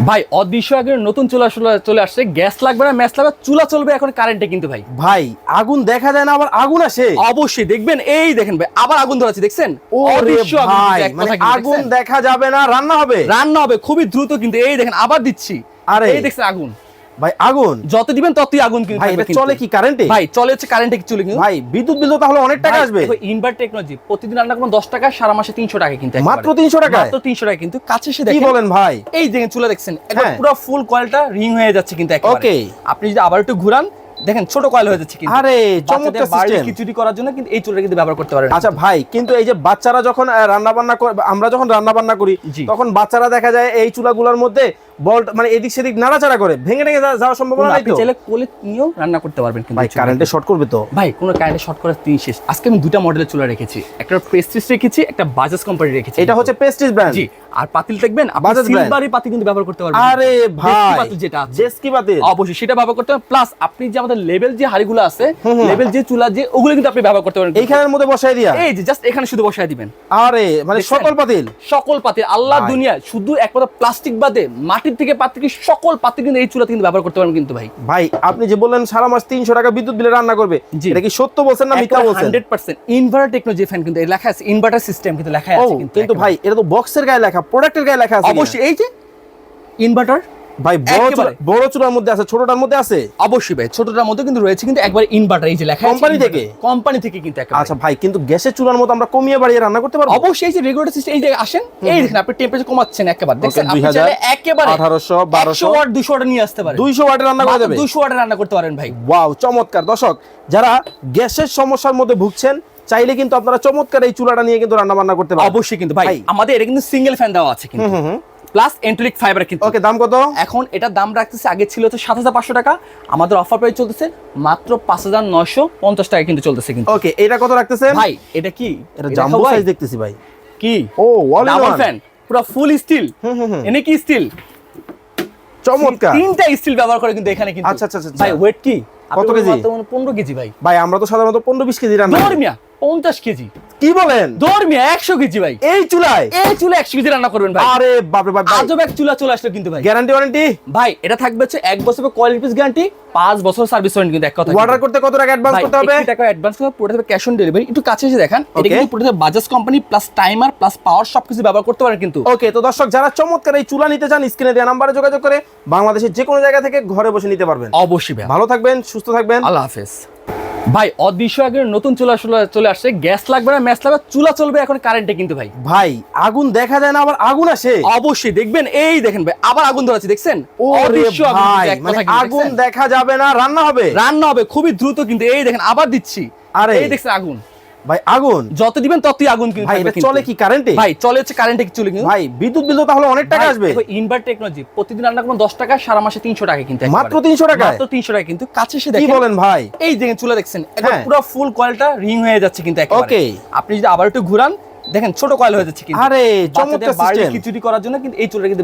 ভাই অদৃশ্য আগের নতুন চুলা চলে আসছে। গ্যাস লাগবে না, ম্যাচ লাগবে, চুলা চলবে এখন কারেন্টে কিন্তু ভাই। ভাই আগুন দেখা যায় না, আবার আগুন আসে। অবশ্যই দেখবেন, এই দেখেন ভাই আবার আগুন ধরাচ্ছে, দেখছেন? অদৃশ্য আগুন ভাই কিন্তু, এক মানে কথা কিন্তু, আগুন দেখছেন? দেখা যাবে না, রান্না হবে। রান্না হবে খুবই দ্রুত কিন্তু, এই দেখেন আবার দিচ্ছি। আরে এই দেখছেন আগুন, ভাই আগুন যত দিবেন ততই আগুন কিন্তু ভাই। থাকবে এটা কিন্তু। চলে কি কারেন্টে? ভাই চলে হচ্ছে কারেন্টে চলে কিন্তু। ভাই বিদ্যুৎ বিল তো তাহলে অনেক টাকা আসবে। ইনভার্টার টেকনোলজি, প্রতিদিন রান্না করবেন 10 টাকা, সারা মাসে 300 টাকা কিন্তু। মাত্র 300 টাকা? মাত্র 300 টাকা কিন্তু। কাছে এসে কি দেখেন, বলেন ভাই? এই দেখেন চুলা দেখছেন, একবার হ্যাঁ। পুরো ফুল কয়েলটা রিং হয়ে যাচ্ছে কিন্তু একেবারে। ওকে। আপনি যদি আবার একটু ঘুরান দেখেন ছোট কয়েল হয়ে যাচ্ছে কিন্তু। আরে চমৎকার বাচ্চাদের বার্লি সিস্টেম। খিচুড়ি করার জন্য কিন্তু এই চুলাটা কিন্তু ব্যবহার করতে পারেন। আচ্ছা ভাই, কিন্তু এই যে বাচ্চারা যখন রান্না বান্না করে, আমরা যখন রান্না বান্না করি জি। তখন বাচ্চারা দেখা যায় এই চুলাগুলোর মধ্যে বল মানে এদিক সেদিক নাড়াচাড়া করে, ভেঙে ভেঙে যাওয়ার সম্ভাবনা নাই আপনি তো? চাইলে কোলে নিয়েও রান্না করতে পারবেন কিন্তু। ভাই কারেন্টে শর্ট করবে তো? ভাই কোনো কারেন্টে শর্ট করার দিন শেষ। আজকে আমি দুটো মডেলের চুলা রেখেছি, একটা প্রেস্টিজ রেখেছি, একটা বাজাজ কোম্পানি রেখেছি। এটা হচ্ছে প্রেস্টিজ ব্র্যান্ড। জি। আর পাতিল দেখবেন আপনি বাজাজ brand। সিলভারি পাতিল কিন্তু ব্যবহার করতে পারবেন। আরে ভাই পাতিল যেটা আছে জেসকি পাতিল অবশ্যই সেটা ব্যবহার করতে পারবেন। প্লাস আপনি যে আমাদের লেভেল যে হাড়িগুলো আছে, লেভেল যে চুলা যে ওগুলো কিন্তু আপনি ব্যবহার করতে পারবেন। এইখানের মধ্যে বসাই দিয়া? এই যে জাস্ট এখানে শুধু বসায় দিবেন। আরে মানে দেখছেন? সকল পাতিল? সকল পাতিল আল্লাহ ভাই। দুনিয়া, শুধু একমাত্র প্লাস্টিক বাদে মাটির থেকে পাতিল কি সকল পাতিল কিন্তু এই চুলাতে কিন্তু ব্যবহার করতে পারবেন কিন্তু ভাই। ভাই আপনি যে বললেন সারা মাস 300 টাকা বিদ্যুৎ বিলে রান্না করবে, জি। এটা কি সত্য বলছেন না মিথ্যা বলছেন? 100% ইনভার্টার টেকনোলজি ফ্যান কিন্তু লেখা আছে, ইনভার্টার সিস্টেম কিন্তু লেখা ও আছে কিন্তু। কিন্তু ভাই এটা তো বক্সের গায়ে লেখা, প্রোডাক্টের গায়ে লেখা আছে। অবশ্যই এই যে ইনভার্টার। ভাই একেবারে। বড় চুলার মধ্যে আছে, ছোটটার মধ্যে আছে? অবশ্যই ভাই ছোটটার মধ্যে কিন্তু রয়েছে কিন্তু একবার ইনভার্টার, এই যে লেখা আছে কোম্পানি থেকে? কোম্পানি থেকে কিন্তু একেবারে। আচ্ছা ভাই, কিন্তু গ্যাসের চুলার মতো আমরা কমিয়ে বাড়িয়ে রান্না করতে পারবো? অবশ্যই এই যে রেগুলেটর সিস্টেম, এই যে আসেন এই দেখেন আপনি টেম্পারেচার কমাচ্ছেন একেবারে, দেখছেন? আপনি 2000, চাইলে একেবারে 1800, 100 ওয়াট 200 ওয়াট নিয়ে আসতে পারেন। 200 ওয়াটে রান্না করা যাবে? 200 ওয়াটে রান্না করতে পারেন ভাই। ওয়াও চমৎকার। দর্শক যারা গ্যাসের সমস্যার মধ্যে ভুগছেন, চাইলে কিন্তু আপনারা চমৎকার এই চুলাটা নিয়ে কিন্তু রান্না বান্না করতে পারেন। অবশ্যই কিন্তু ভাই ভাই। আমাদের এটা কিন্তু সিঙ্গেল ফ্যান দেওয়া আছে কিন্তু, প্লাস এন্ট্রিক ফাইবার কিন্তু। ওকে, দাম কত? এখন এটার দাম রাখতেছে, আগে ছিল তো 7500 টাকা, আমাদের অফার প্রাইস চলতেছে মাত্র 5950 টাকা কিন্তু চলতেছে কিন্তু। ওকে, এটা কত রাখতেছেন? ভাই এটা কি? এটা জাম্বো সাইজ দেখতেছি ভাই। কি? ও all in double one. Fan, পুরো ফুল স্টিল। এনে কি স্টিল? চমৎকার। তিনটা স্টিল ব্যবহার করে কিন্তু এখানে কিন্তু। আচ্ছা, আচ্ছা, আচ্ছা। ভাই ওয়েট কি? কত কেজি? 15 কেজি ভাই। ভাই আমরা তো সাধারণত 15-20 কেজি রান্না করি। ধর্মিয়া 50 কেজি। কি বলেন? ধর্মিয়া 100 কেজি ভাই। এই চুলায়? এই চুলা 100 কেজি রান্না করবেন ভাই। আরে বাপ রে বাপ ভাই। আজব এক চুলা চলে আসলো কিন্তু ভাই। Guarantee warranty? ভাই এটা থাকবে হচ্ছে 1 বছরের কোয়ালিটি পিস গ্যারান্টি, 5 বছর সার্ভিস ওয়ারেন্টি কিন্তু। এক কথা অর্ডার করতে কত টাকা অ্যাডভান্স করতে হবে? 80 টাকা অ্যাডভান্স করতে, পুরোটা ক্যাশ অন ডেলিভারি। একটু কাছে এসে দেখেন, এটা Okay. কিন্তু পুরোটা Bajaj company plus timer plus power সবকিছু ব্যবহার করতে পারেন কিন্তু। ওকে, তো দর্শক যারা চমৎকার এই চুলা নিতে চান, স্ক্রিনে দেওয়া নম্বরে যোগাযোগ করে বাংলাদেশের যে কোনো জায়গা থেকে ঘরে বসে নিতে পারবেন। অবশ্যই ভাই। ভালো থাকবেন, সুস্থ থাকবেন। আল্লাহ হাফেজ। ভাই অদৃশ্য আগের নতুন চুলা চলে আসছে। গ্যাস লাগবে না, ম্যাচ লাগবে, চুলা চলবে এখন কারেন্টে কিন্তু ভাই। ভাই আগুন দেখা যায় না, আবার আগুন আসে। অবশ্যই দেখবেন, এই দেখেন ভাই আবার আগুন ধরাচ্ছে, দেখছেন? ওরে অদৃশ্য আগুন ভাই কিন্তু, এক মানে কথা কিন্তু, আগুন দেখছেন? দেখা যাবে না, রান্না হবে। রান্না হবে খুবই দ্রুত কিন্তু, এই দেখেন আবার দিচ্ছি। আরে এই দেখছেন আগুন, ভাই আগুন যত দিবেন ততই আগুন কিন্তু ভাই। থাকবে এটা কিন্তু। চলে কি কারেন্টে? ভাই চলে হচ্ছে কারেন্টে চলে কিন্তু। ভাই বিদ্যুৎ বিল তো তাহলে অনেক টাকা আসবে। ইনভার্টার টেকনোলজি, প্রতিদিন রান্না করবেন 10 টাকা, সারা মাসে 300 টাকা কিন্তু। মাত্র 300 টাকা? মাত্র 300 টাকা কিন্তু। কাছে এসে কি দেখেন, বলেন ভাই? এই দেখেন চুলা দেখছেন, একবার হ্যাঁ। পুরো ফুল কয়েলটা রিং হয়ে যাচ্ছে কিন্তু একেবারে। ওকে। আপনি যদি আবার একটু ঘুরান দেখেন ছোট কয়েল হয়ে যাচ্ছে কিন্তু। আরে বাচ্চাদের চমৎকার বার্লি সিস্টেম। খিচুড়ি করার জন্য কিন্তু এই চুলাটা কিন্তু